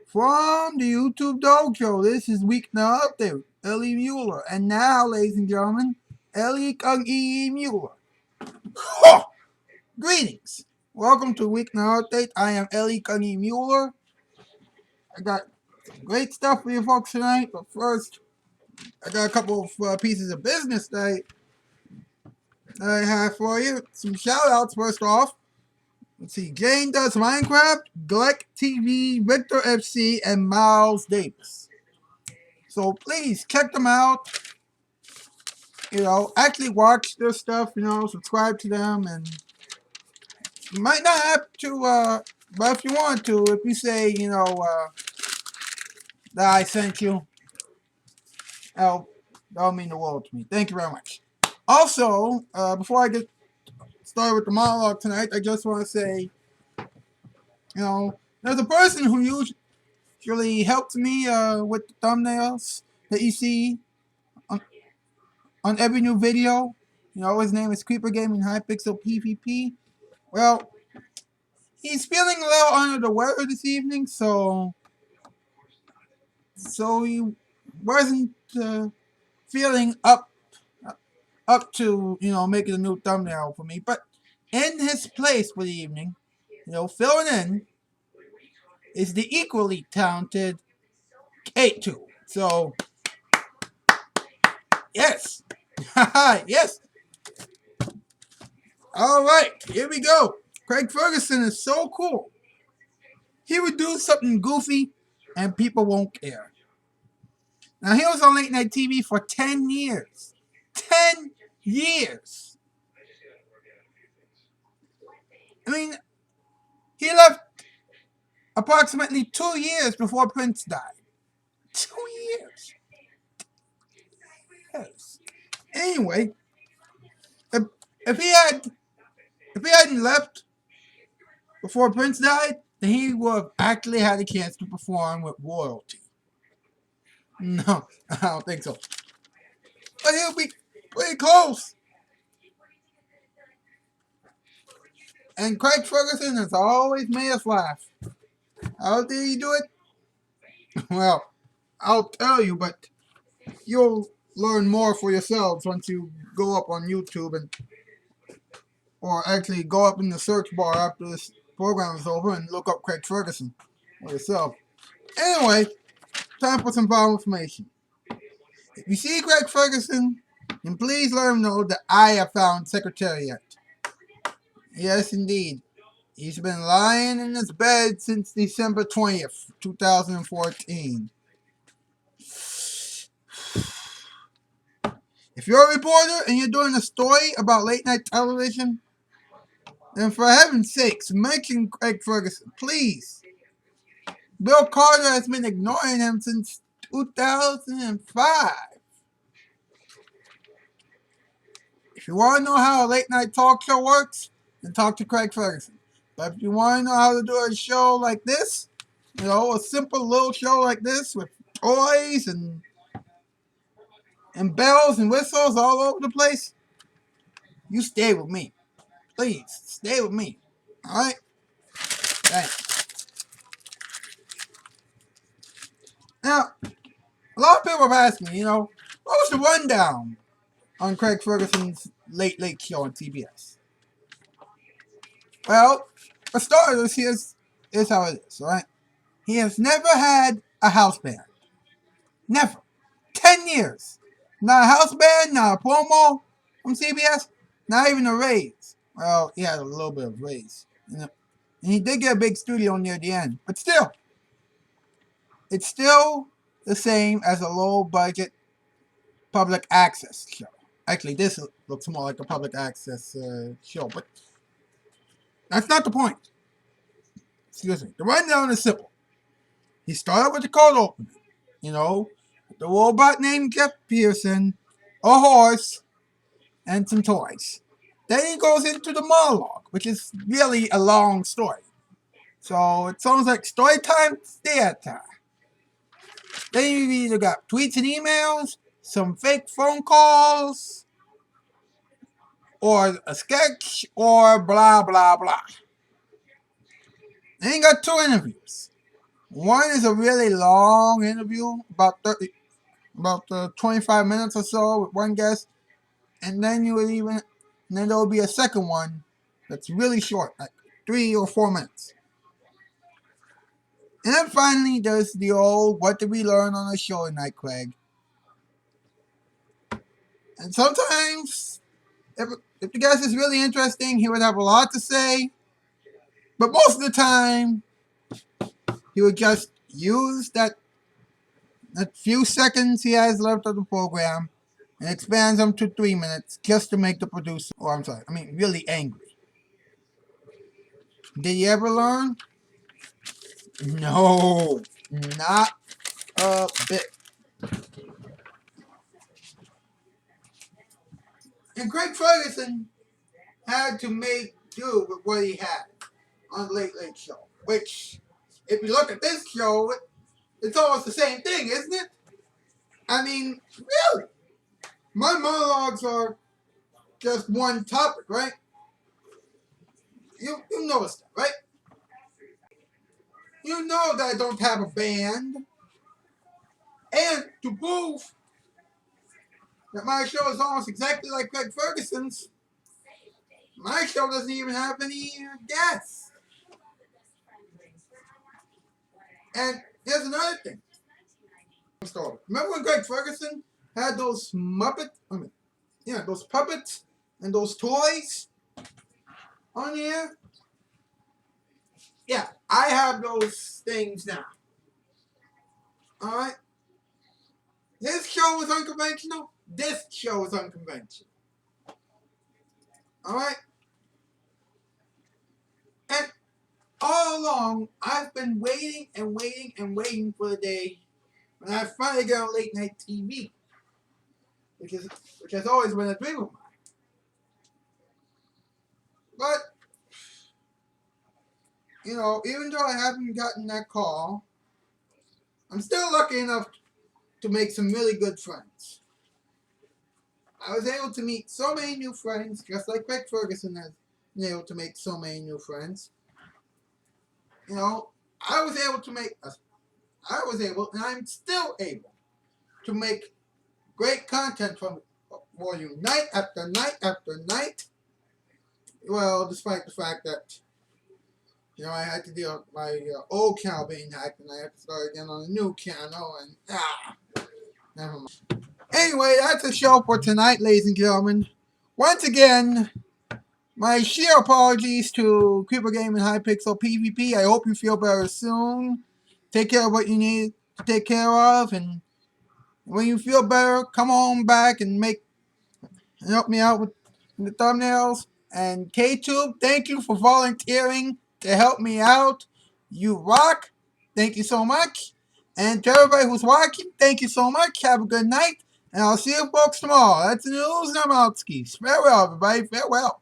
From the YouTube Dojo, this is Weeknight Update with Ellie Mueller. And now, ladies and gentlemen, Ellie Kung-E Mueller. Huh! Greetings! Welcome to Weeknight Update. I am Ellie Kung-E Mueller. I got some great stuff for you folks tonight, but first, I got a couple of pieces of business that I have for you. Some shout-outs first off. Let's see, Jane Does Minecraft, Gleck TV, Victor FC, and Miles Davis. So please check them out. Actually watch their stuff, subscribe to them, and you might not have to, but if you want to, if you say, that I sent you, that'll mean the world to me. Thank you very much. Also, before I get started with the monologue tonight, I just want to say, there's a person who usually helps me with the thumbnails that you see on every new video. His name is Creeper Gaming Hypixel PvP. Well, he's feeling a little under the weather this evening, so he wasn't feeling up to making a new thumbnail for me. But in his place for the evening, filling in is the equally talented K2. So yes, yes. All right, here we go. Craig Ferguson is so cool. He would do something goofy and people won't care. Now, he was on late night TV for 10 years. 10 years. I mean, he left approximately 2 years before Prince died. 2 years. Yes. Anyway, if he hadn't left before Prince died, then he would have actually had a chance to perform with royalty. No, I don't think so. But he'll be pretty close. And Craig Ferguson has always made us laugh. How did he do it? Well, I'll tell you, but you'll learn more for yourselves once you go up on YouTube or actually go up in the search bar after this program is over and look up Craig Ferguson for yourself. Anyway, time for some vital information. If you see Craig Ferguson, then please let him know that I have found Secretariat. Yes, indeed. He's been lying in his bed since December 20th, 2014. If you're a reporter and you're doing a story about late night television, then for heaven's sakes, mention Craig Ferguson, please. Bill Carter has been ignoring him since 2005. If you want to know how a late night talk show works, then talk to Craig Ferguson. But if you want to know how to do a show like this, a simple little show like this with toys and bells and whistles all over the place, you stay with me. Please, stay with me. Alright? Thanks. Now, a lot of people have asked me, what was the rundown on Craig Ferguson's Late Late Show on TBS? Well, for starters, here's how it is, alright? He has never had a house band. Never. 10 years. Not a house band, not a promo from CBS, not even a raise. Well, he had a little bit of raise. And he did get a big studio near the end. But still, it's still the same as a low budget public access show. Actually, this looks more like a public access show, but that's not the point. Excuse me. The rundown is simple. He started with the cold opening. The robot named Jeff Pearson, a horse, and some toys. Then he goes into the monologue, which is really a long story. So it sounds like story time, theater. Then you either got tweets and emails, some fake phone calls, or a sketch, or blah, blah, blah. Then you got 2 interviews. One is a really long interview, about 25 minutes or so with one guest, and then there will be a second one that's really short, like 3 or 4 minutes. And then finally, there's the old "What did we learn on the show tonight, Craig?" And sometimes, if the guest is really interesting, he would have a lot to say. But most of the time, he would just use that few seconds he has left of the program and expands them to 3 minutes just to make the producer, really angry. Did you ever learn? No, not a bit. And Craig Ferguson had to make do with what he had on the Late Late Show, which, if you look at this show, it's almost the same thing, isn't it? I mean, really? My monologues are just one topic, right? You noticed that, right? You know that I don't have a band. And to prove that my show is almost exactly like Craig Ferguson's, my show doesn't even have any guests. And here's another thing. Remember when Craig Ferguson had those those puppets and those toys on here? Yeah, I have those things now. Alright? His show was unconventional. This show is unconventional. Alright? And all along, I've been waiting and waiting and waiting for the day when I finally get on late night TV, which has always been a dream of mine. But, even though I haven't gotten that call, I'm still lucky enough to make some really good friends. I was able to meet so many new friends, just like Craig Ferguson has been able to make so many new friends. I was able, and I'm still able, to make great content for you night after night after night. Well, despite the fact that, I had to deal with my old channel being hacked, and I had to start again on a new channel, and never mind. Anyway, that's the show for tonight, ladies and gentlemen. Once again, my sheer apologies to Creeper Game and Hypixel PvP. I hope you feel better soon. Take care of what you need to take care of, and when you feel better, come on back and help me out with the thumbnails. And KTube, thank you for volunteering to help me out. You rock. Thank you so much. And to everybody who's watching, thank you so much. Have a good night. And I'll see you folks tomorrow. That's the news, and I'm out skis. Farewell, everybody. Farewell.